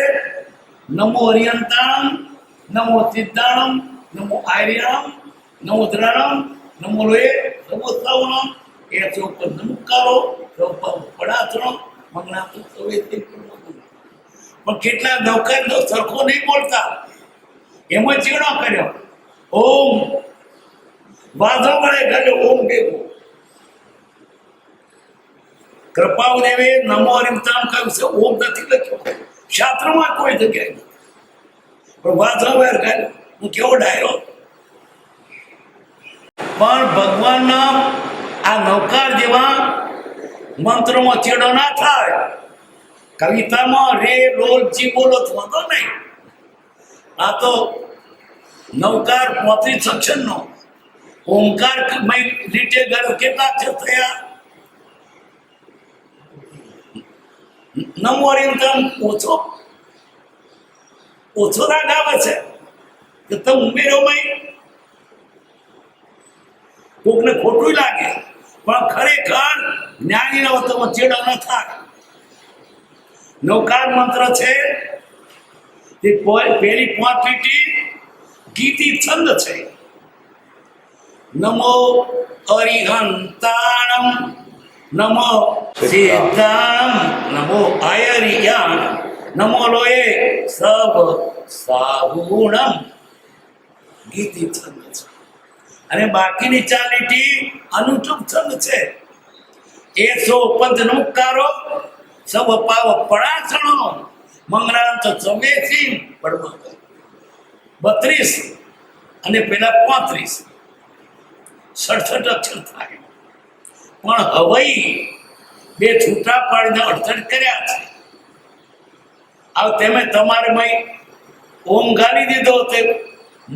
નમો હરિયંતાણમ, નમો સિદ્ધાણમ, નમો આર્યણમ, નમો દ્રણમ, નમો લોએ સર્વોત્સવણમ. એ ચોપન નમકારો, પડાચણો, મંગળાતો સવેથી. પણ કેટલા નવકાર તો સરખો નહીં બોલતા. એમાં ચીણો કર્યો ઓમ, વાંધો મળે કર્યો ઓમ દેવો. કૃપાદેવે નમો હરિમતામ કહ્યું છે, ઓમ નથી લખ્યો શાસ્ત્રમાં કોઈ જગ્યાએ નથી. પણ વાંધો વેર કર્યો, હું કેવો ડાયો. પણ ભગવાનના આ નવકાર જેવા મંત્રોમાં ચેડો ના થાય. કવિતામાં રે રોલ જી બોલો તો વાંધો નહીં. આ તો નવકાર 35 અક્ષરનો ઓમકાર રીતે ગયો. કેટલા અક્ષર થયા? નમો હરિયંતમ ઓછો રાગ આવે છે કે તમે ઉમેરો ભાઈ. કોકને ખોટું લાગે, પણ ખરેખર જ્ઞાનીના વતમાં ચેડો ન થાય. નવકાર મંત્ર છે તે પહેલી 5 લીટી ગીતી છંદ છે. નમો હરિહંતાણમ, નમો સિદ્ધામ, નમો આયરિયામ, નમો લોએ સબ સાહુણમ. ગીતી છંદ છે. અને બાકીની 4 લીટી અનુચૂપ છંદ છે. એ 100 નમકારો, સબ પાવ પડાસણો, મંગળાંત સવેસી પડવા 32 અને પેલા 35 67 અક્ષર થાય. પણ હવાઈ 2 છૂટા પાડીને 68 કર્યા છે. હવે તમે તમારે ભાઈ ઓમ ગાલી દીધો તે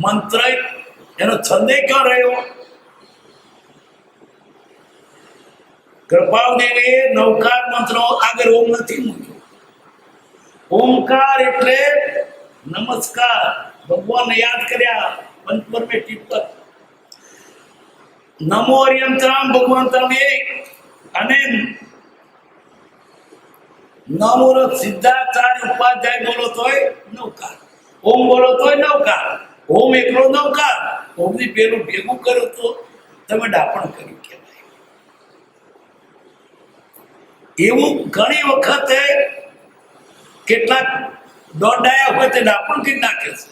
મંત્ર એનો છંદે ક્યાં રહ્યો? કૃપાદેવે નવકાર મંત્રો આગળ ઓમ નથી મૂક્યો. ઓમકાર એટલે નમસ્કાર, ભગવાનને યાદ કર્યા. પંચપરમે ટીપર નમો હરિયંતરામ, ભગવાન તમે અને નમો સિદ્ધાચાર્ય ઉપાધ્યાય બોલો તોય નવકાર, ઓમ બોલો તોય નવકાર. ઓમ એકલો નવકાર, ઓમની પેલું ભેગું કર્યું તો તમે ડાપણ કર્યું કહેવાય. એવું ઘણી વખતે કેટલાક દોડાયા હોય તે ડાપણ કરી નાખે છે.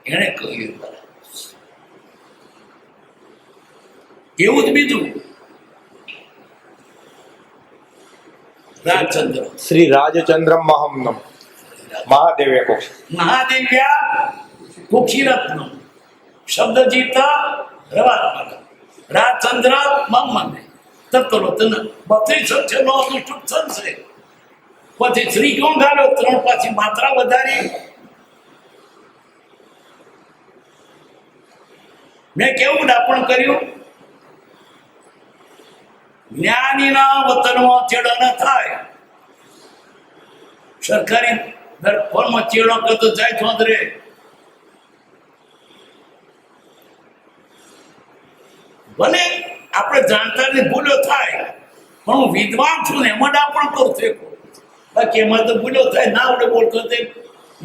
એને કહ્યું એવું જ બીજું રાજચંદ્ર શ્રી રાજચંદ્રમ મહમનમ મહાદેવે કો મહાદેવ્યા કુક્ષીરત્ન શબ્દ જીતા રવાત્મક રાજચંદ્ર મમ્મને તત્વરત્ન 32 અક્ષરનો અનુષ્ઠુપ છંદ છે. પછી શ્રી કોણ ગાળો 3 પાછી માત્રા વધારી. મેં કેવું ડાપણ કર્યું? જ્ઞાનીના વતનમાં ચેડો ન થાય. સરકારી દરફોનમાં ચેડો કરતો જાય ચોંદરે. ભલે આપણે જાણતા ને ભૂલો થાય, પણ હું વિદ્વાન છું ને એમાં ડાપણ કરું છું. બાકી એમાં તો ભૂલો થાય, ના આવડે બોલતો તે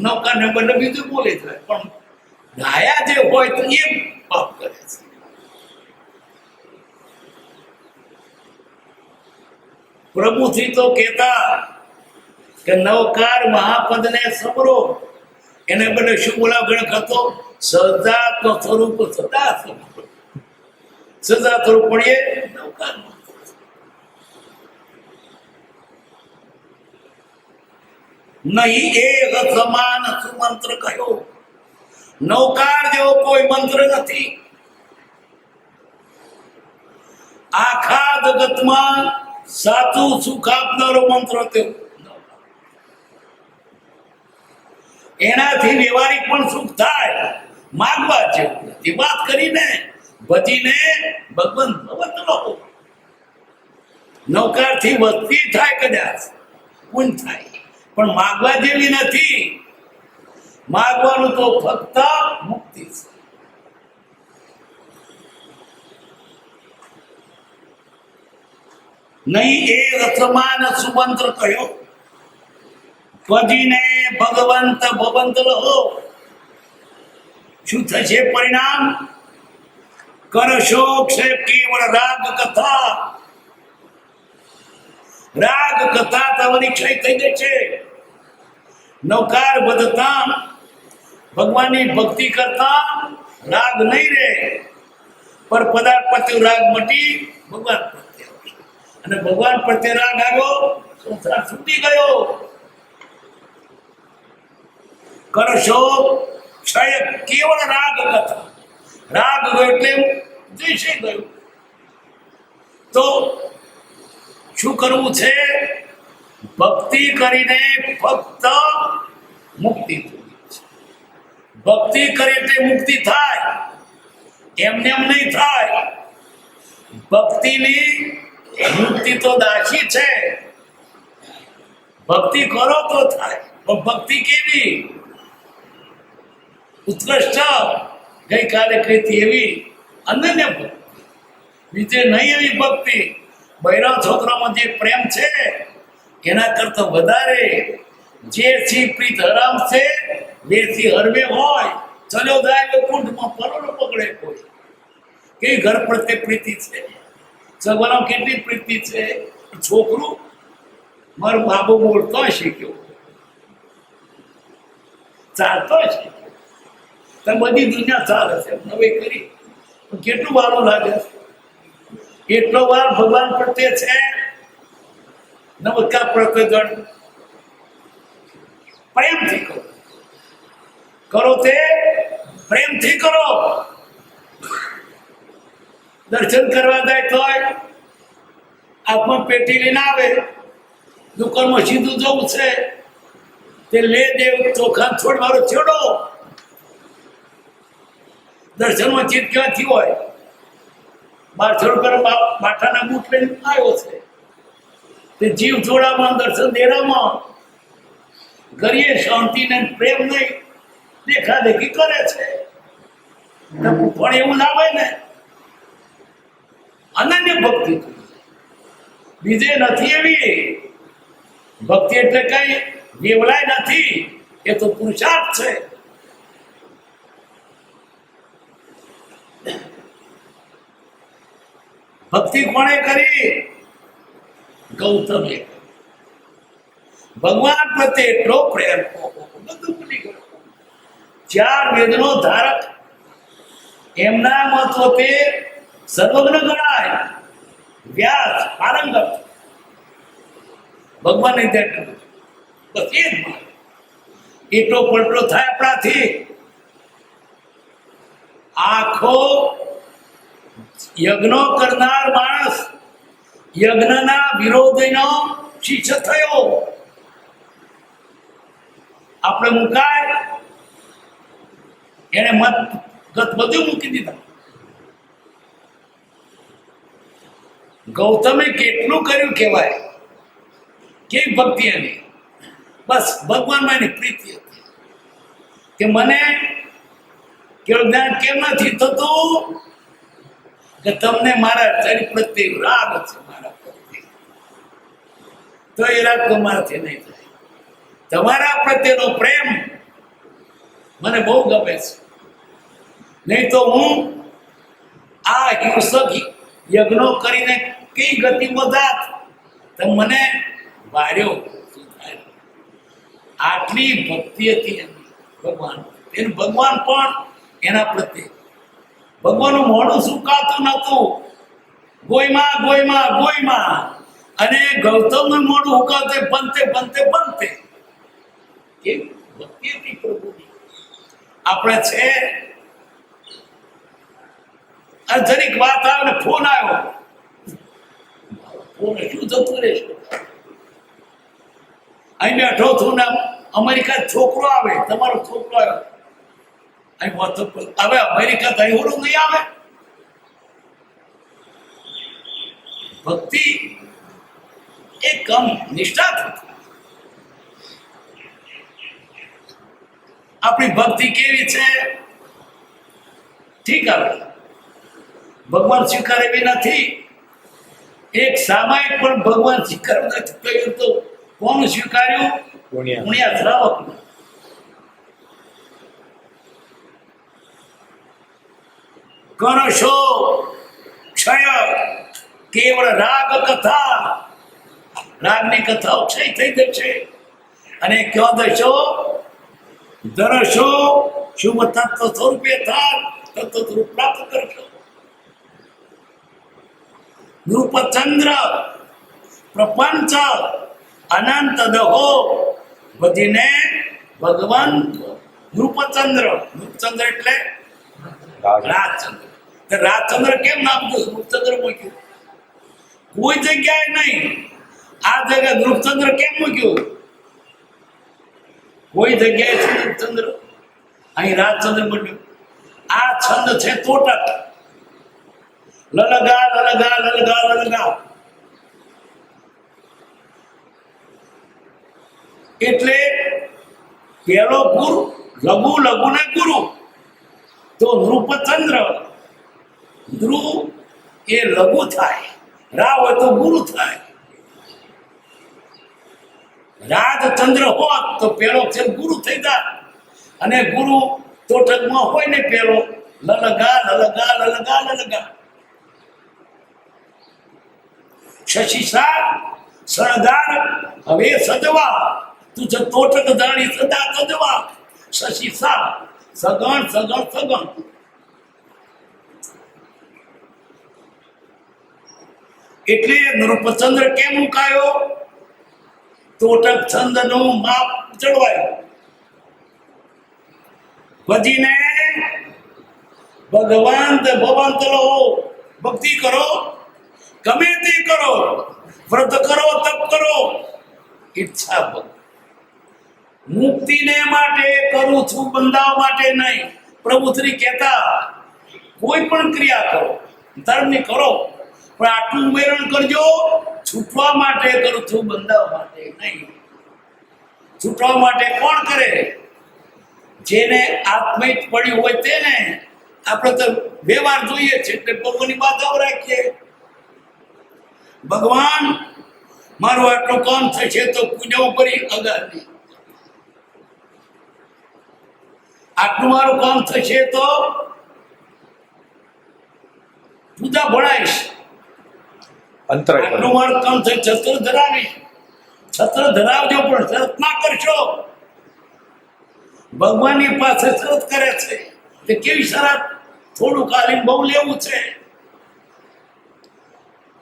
નૌકા ને બને બીજું બોલે થાય. પણ ગાયા જે હોય તો એ પાપ કરે છે. પ્રભુથી તો કહેતા કે નવકાર મહાપદને સબરો, એને બદલે શું બોલાવ ગણક હતો? સદાત્મ સ્વરૂપ સદા સ્વરૂપ. સદા સ્વરૂપ પડીએ નવકાર. નહીં એક સમાન સુમંત્ર કહ્યો. નવકાર જેવો કોઈ મંત્ર નથી. આખા જગતમાં સાચું સુખ આપનારો મંત્ર તેવો. એનાથી વ્યવહારિક પણ સુખ થાય. માગવા જેવું નથી. વાત કરીને ભજીને ભગવાન ભગવંત લોકો. નવકારથી વસ્તી થાય, કદાચ પૂન થાય, પણ માગવા જેવી નથી. માગવાનું તો ફક્ત મુક્તિ છે. નહીં એ રસમાન સુમંત્ર કહ્યો. ભજીને ભગવંત ભવંત રહો. શું થશે પરિણામ? કરશો ક્ષેપ કેવળ રાગ કથા. રાગ કથા તમારી ક્ષય થઈ જશે. નવકાર વધતા ભગવાનની ભક્તિ કરતા રાગ નહીં રહે, પર પદાર્થ પ્રત્યે રાગ મટી ભગવાન પ્રત્યે, અને ભગવાન પ્રત્યે રાગ આવ્યો, સંસાર છૂટી ગયો. કરશો ક્ષય કેવળ રાગ કથા. રાગ ગયો એટલે દ્વેષે ગયું. તો શું કરવું છે? ભક્તિ કરીને ફક્ત મુક્તિ. ભક્તિ કરી એટલે મુક્તિ થાય, એમને એમ નહીં થાય. ભક્તિની મુક્તિ તો દાસી છે. ભક્તિ કરો તો થાય, પણ ભક્તિ કેવી? ઉત્કૃષ્ટ ગઈકાલે કહીતી એવી અનન્ય ભક્તિ, બીજે નહીં એવી ભક્તિ. બૈરા છોકરામાં જે પ્રેમ છે એના કરતા વધારે જે સી પ્રીત હરામ છે, વેસી હરવે હોય. ચલ્યો જાય કુંડમાં પરોડો પકડે કોઈ. કેવી ઘર પ્રત્યે પ્રીતિ છે, સગવાનો કેટલી પ્રીતિ છે. છોકરું મારો બાબુ બોલતો શીખ્યો, ચાલતો શીખ્યો. તો બધી દુનિયા ચાલે છે નવી કરી. કેટલું વારું લાગે છે. એટલો વાર ભગવાન પ્રત્યે છે, નમસ્કાર પ્રત્યે ગણ પ્રેમથી કરો. કરો તે પ્રેમથી કરો. દર્શન કરવા જાય તો હાથમાં પેટી લઈને આવે, દુકાનમાં સીધું જવું છે, તે લે દેવ ચોખા છોડ મારો છેડો. દર્શનમાં ચીજ ક્યાંથી હોય? બાર છોડ પર બાઠાના બૂટ લઈને આવ્યો છે, તે જીવ જોડામાં દર્શન દેરામાં કરીએ. શાંતિ ને પ્રેમ નહીં, દેખાદેખી કરે છે. પણ એવું ના હોય ને. અનન્ય ભક્તિ બીજે નથી એવી ભક્તિ. એટલે કઈ વેવલાય નથી, એ તો પુરુષાર્થ છે. ભક્તિ કોણે કરી? ગૌતમે. ભગવાન પ્રત્યે એટલો પ્રેમ, બધું ભૂલી ગયો. 4 વેદનો ધારક, એમના મત વતે સર્વજ્ઞ ગણાય. વ્યાસ પારંગત, ભગવાન બસ એ જ મારે. એટલો પલટો થાય આપણાથી. આખો યજ્ઞ કરનાર માણસ યજ્ઞના વિરોધીનો શિષ્ય થયો. આપણે મુકાય, એને મત ગત બધું મૂકી દીધા. ગૌતમે કેટલું કર્યું કહેવાય, કેવી ભક્તિ એની. બસ ભગવાનમાં એની પ્રીતિ હતી કે મને કેવું જ્ઞાન કેમ નથી થતું કે તમને મારા શરીર પ્રત્યે રાગ છે, મારા પ્રત્યે, તો એ રાગ તમારાથી નહીં થાય. તમારા પ્રત્યેનો પ્રેમ મને બહુ ગમે છે. નહીં તો હું આ હિંસક યજ્ઞો કરીને કઈ ગતિ વધાત તો મને વાર્યો. આટલી ભક્તિ હતી એની ભગવાન. એનું ભગવાન પણ એના પ્રત્યે, ભગવાનનું મોઢું સુકાતું નતું. ગોયમાં ગોયમાં ગોયમાં, અને ગૌતમનું મોઢું ઉકાતે બનતે બનતે બનતે. એ ભક્તિ હતી પ્રભુની. આપણે છે જરીક વાત આવે ને ફોન આવ્યો, ફોન શું થતું રહેશે. અહીં બેઠો છું ને અમેરિકા છોકરો આવે, તમારો છોકરો આવ્યો અહીં હવે અમેરિકા તો એવું નહીં આવે. ભક્તિ એ કમ નિષ્ઠા થતી. આપણી ભક્તિ કેવી છે ઠીક આવે, ભગવાન સ્વીકારે એવી નથી. એક સામાયિક પણ ભગવાન સ્વીકારવું નથી કહ્યું તો કોણ સ્વીકાર્યું? પુણ્યા શ્રાવક. કરશો ક્ષય કેવળ રાગ કથા, રાગની કથાઓ ક્ષય થઈ જશે. અને કયો દશો ધરશો શુભ તત્વ સ્વરૂપે થાર તત્વ સ્વરૂપ પ્રાપ્ત કરશો. નૃપચંદ્ર પ્રપંચ અનંત દહો બધીને ભગવાન. નૃપચંદ્ર, નૃપચંદ્ર એટલે રાજચંદ્ર. રાજચંદ્ર કેમ નામ નૃપચંદ્ર મૂક્યું? કોઈ જગ્યાએ નહીં. આ જગ્યાએ નૃપચંદ્ર કેમ મૂક્યું? કોઈ જગ્યાએ છે નૃપચંદ્ર, અહીં રાજચંદ્ર બન્યું. આ છંદ છે તોટક. લલગા લલગા લલગા લલગા, એટલે પેલો ગુરુ, લઘુ લઘુ ને ગુરુ. તો નૃપચંદ્ર, ધ્રુવ એ લઘુ થાય, રા હોય તો ગુરુ થાય. રાજચંદ્ર હોત તો પેલો છે ગુરુ થઈ જાય. અને ગુરુ તોટકમાં હોય ને પેલો લલગા લલગા લલગા લલગા. શશિસા શણગાર હવે સજવા, તું છે તોટક જાણી સદા સજવા. શશિસા સગણ સગણ સગણ. એટલે નૃપચંદ્ર કેમ મુકાયો? તોટક છંદ નું માપ ચડવાયું. ભજીને ભગવાન ભગવાન લો, ભક્તિ કરો, ગમે તે કરો, વ્રત કરો, તપ કરો, ઈચ્છા ભક્તિ. મુક્તિને માટે કરું છું, બંધાવ માટે નહીં. પ્રભુ શ્રી કહેતા કોઈ પણ ક્રિયા કરો, ધર્મની કરો, પણ આટલું ઉમેરણ કરજો, છૂટવા માટે કરું છું, બંધાવ માટે નહીં. છૂટવા માટે કોણ કરે? જેને આત્મિક પડ્યું હોય તેને. આપણે તો વ્યવહાર જોઈએ છે એટલે ભગવાનની બાધાઓ રાખીએ. ભગવાન મારું આટલું કામ થશે તો પૂજા કરી અગારની, આટલું મારું કામ થશે તો પૂજા ભણાવીશ, આટલું મારું કામ થશે ચતુર ધરાવીશ. છત્ર ધરાવજો પણ શરત ના કરશો. ભગવાનની પાસે શરત કરે છે તે કેવી શરત? થોડું કાલીન બહુ લેવું છે.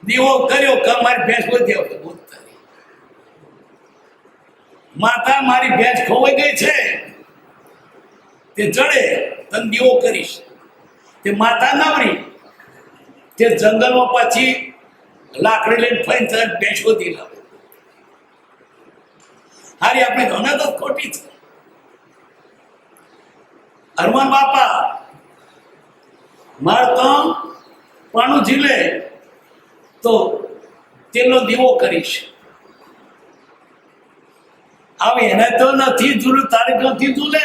દીવો કર્યો કે મારી ભેંસ વધી આવશે દૂધ તારી. માતા મારી ભેંસ ખોવાઈ ગઈ છે તે જડે તને દીવો કરીશ. તે માતા નવરી તે જંગલમાં પાછી લાકડી લઈને ફરીને તરત ભેંસ વધી લાવે. હારી આપણી ઘણા તો ખોટી છે. હનુમાન બાપા મારે તો પાણું ઝીલે તો તેનો દીવો કરીશ. હવે એને તો નથી ઝૂલું, તારે નથી ઝૂલે.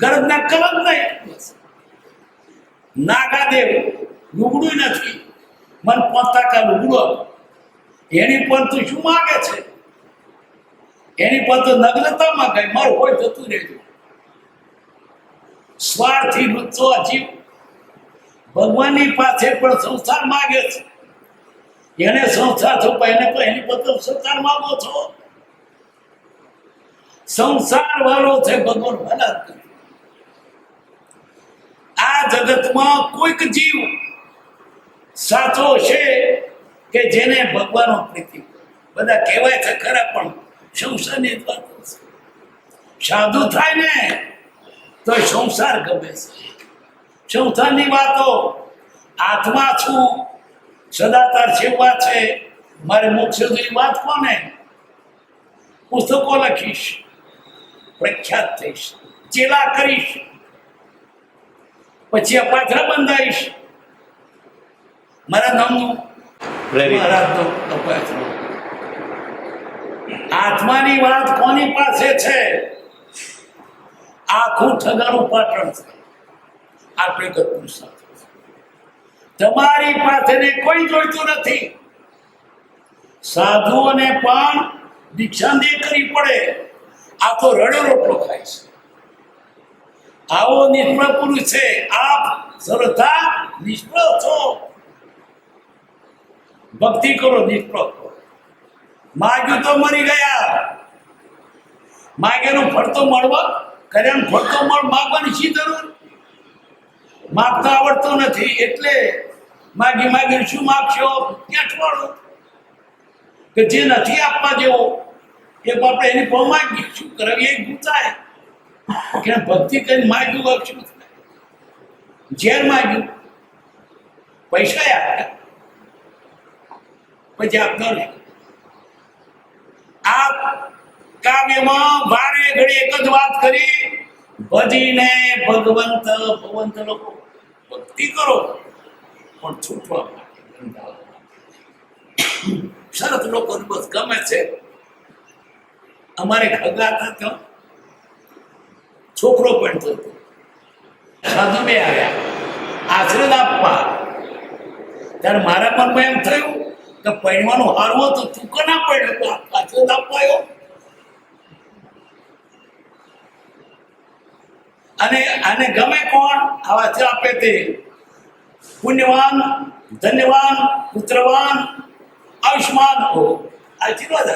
ગરજ ના કલમ નહીં. નાગાદેવ લુગડું નથી, મન 5% લુગડો. એની પર તું શું માગે છે? એની પર તો નગ્નતા માંગે. મારું હોય જતું રહેજો. સ્વાર્થી વૃત્તો જીવ ભગવાનની પાસે પણ સંસાર માગે છે. એને સંસાર છો એને તો એની પર તો સંસાર માંગો છો. સંસાર વાળો છે ભગવાન ભલા કરે. આ જગતમાં કોઈક જીવ સાચો છે કે જેને ભગવાનનો પ્રીતિ. બધા કહેવાય છે ખરા પણ સંસારની જ વાતો છે. સાધુ થાય ને તો સંસાર ગમે છે. સંસારની વાતો આત્મા છું, સદાતાર સેવા છે, મારે મોક્ષ સુધી વાત કોને? પુસ્તકો લખીશ, પ્રખ્યાત થઈશ, ચેલા કરીશ, પછી આ પાથરા બંધાઈશ. મારા નામનું મહારાજનો પાથરો. આત્માની વાત કોની પાસે છે? આખું ઠગાનું પાટણ છે. આપણે ગતું સાથે તમારી પાસે કોઈ જોઈતું નથી. સાધુઓને પણ દીક્ષા દે કરવી પડે. આ તો રડો રોટલો ખાય છે. આવો નિષ્ફળ પુરુષ છે. આપ સર્વથા નિષ્ફળ છો. ભક્તિ કરો, નિષ્ફળ કરો. માગ્યું તો મરી ગયા. માગેનું ફળ તો મળવા, કર્યાનું ફળ તો માગવાની શી જરૂર? માગતા આવડતું નથી એટલે માગી માગીને શું માગશો? ક્યાં છોડો કે જે નથી આપવા જેવો એ આપણે એની પર માગી શું કરવી? એ ગુચાય કે ભક્તિ કરીને માગ્યું શું થાય? ઝેર માગ્યું, પૈસા આપ્યા, પછી આપતો નહીં. આ કાવ્યમાં વારે ઘડી એક જ વાત કરી, ભજીને ભગવંત ભગવંત લોકો ભક્તિ કરો પણ છૂટવા શરત લોકો બસ ગમે છે. અમારે ખગા થતો છોકરો પણ થતો. સાધુ બે આવ્યા આશીર્વાદ આપવા. ત્યારે મારા મનમાં એમ થયું કે પૈણવાનું હારવો તો તું ના પડે તો આશીર્વાદ આપવા આવ્યો. અને આને ગમે કોણ? આવા છે આપે તે પુણ્યવાન, ધન્યવાન, પુત્રવાન, આયુષ્માન હો. આશીર્વાદ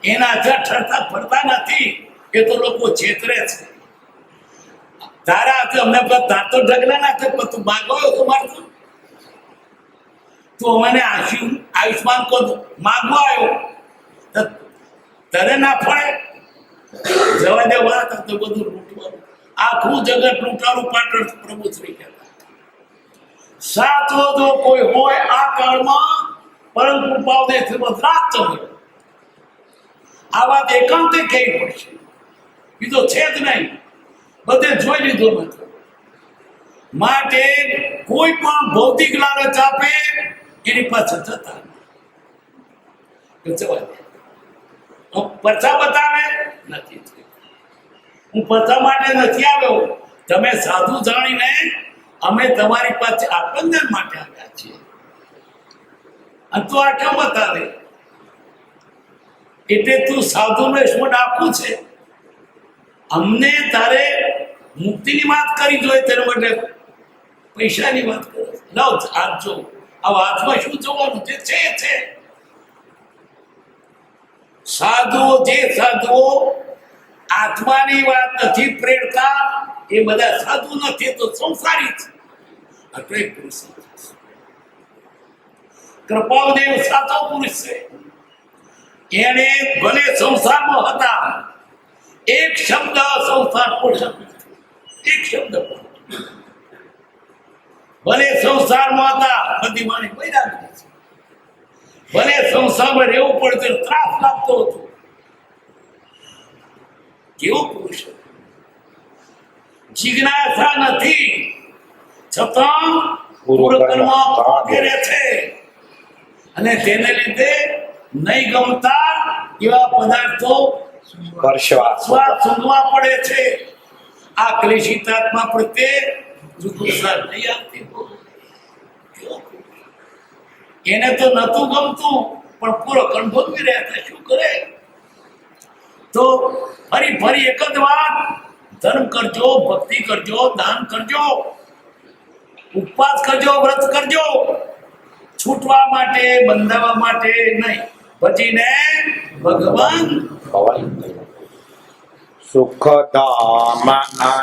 એના ઠરતા ફરતા નથી. એ તો લોકો છેતરે છે. તારા હાથે અમને તાર તો ઢગલા નાખે પણ તું માગો તો મારતું. તું અમને આયુષ્માન કો માગવા આવ્યો તો તને ના ફળે. જવા દે વાત તો બધું લૂંટવાનું. આખું જગત લૂંટારું પાટણ પ્રભુ શ્રી કહેતા. સાચો જો કોઈ હોય આ કાળમાં પરમ કૃપાવદે રાત હોય. આ વાત એકાંતે કહેવી પડશે. બીજો છે જ નહીં. બધે જોઈ લીધો નથી. માટે કોઈ પણ ભૌતિક લાલચ આપે એની પાસે જતા પરચા બતાવે નથી. હું પરચા માટે નથી આવ્યો. તમે સાધુ જાણીને અમે તમારી પાસે આત્મજ્ઞાન માટે આવ્યા છીએ. અને તું આ કેમ બતાવે? એટલે તું સાધુનો સ્મરણ આપવું છે. અમને તારે મુક્તિની વાત કરી જોઈએ તેના માટે પૈસાની વાત કરે. લાવ આપજો. આ હાથમાં શું જોવાનું જે છે સાધુઓ આત્માની વાત નથી પ્રેરતા, એ બધા સાધુ નથી, તો સંસારી છે. આટલો એક પુરુષ છે. કૃપાળદેવ સાચો પુરુષ છે. એને ભલે સંસારમાં હતા, એક શબ્દ સંસાર પોષક નથી. એક શબ્દ પણ. ભલે સંસારમાં હતા, બધી વાણી વૈરાગ્ય છે. ભલે સંસારમાં રહેવું પડતું, ત્રાસ લાગતો હતો. કેવો પુરુષ હતો. જિજ્ઞાસા નથી છતાં પૂર્વકર્મ વગેરે છે, અને તેને લીધે નહીં ગમતા એવા પદાર્થો સ્વાદ સૂંઘવા પડે છે. આ ક્લેશિત આત્મા પ્રત્યે જુગુપ્સા નહીં આવતી. એને તો નતું ગમતું, પણ પૂરો ભોગવી રહ્યા હતા. શું કરે? તો ફરી એક જ વાત, ધર્મ કરજો, ભક્તિ કરજો, દાન કરજો, ઉપવાસ કરજો, વ્રત કરજો, છૂટવા માટે, બંધાવા માટે નહીં. ભજીને ભગવાન સુખધામ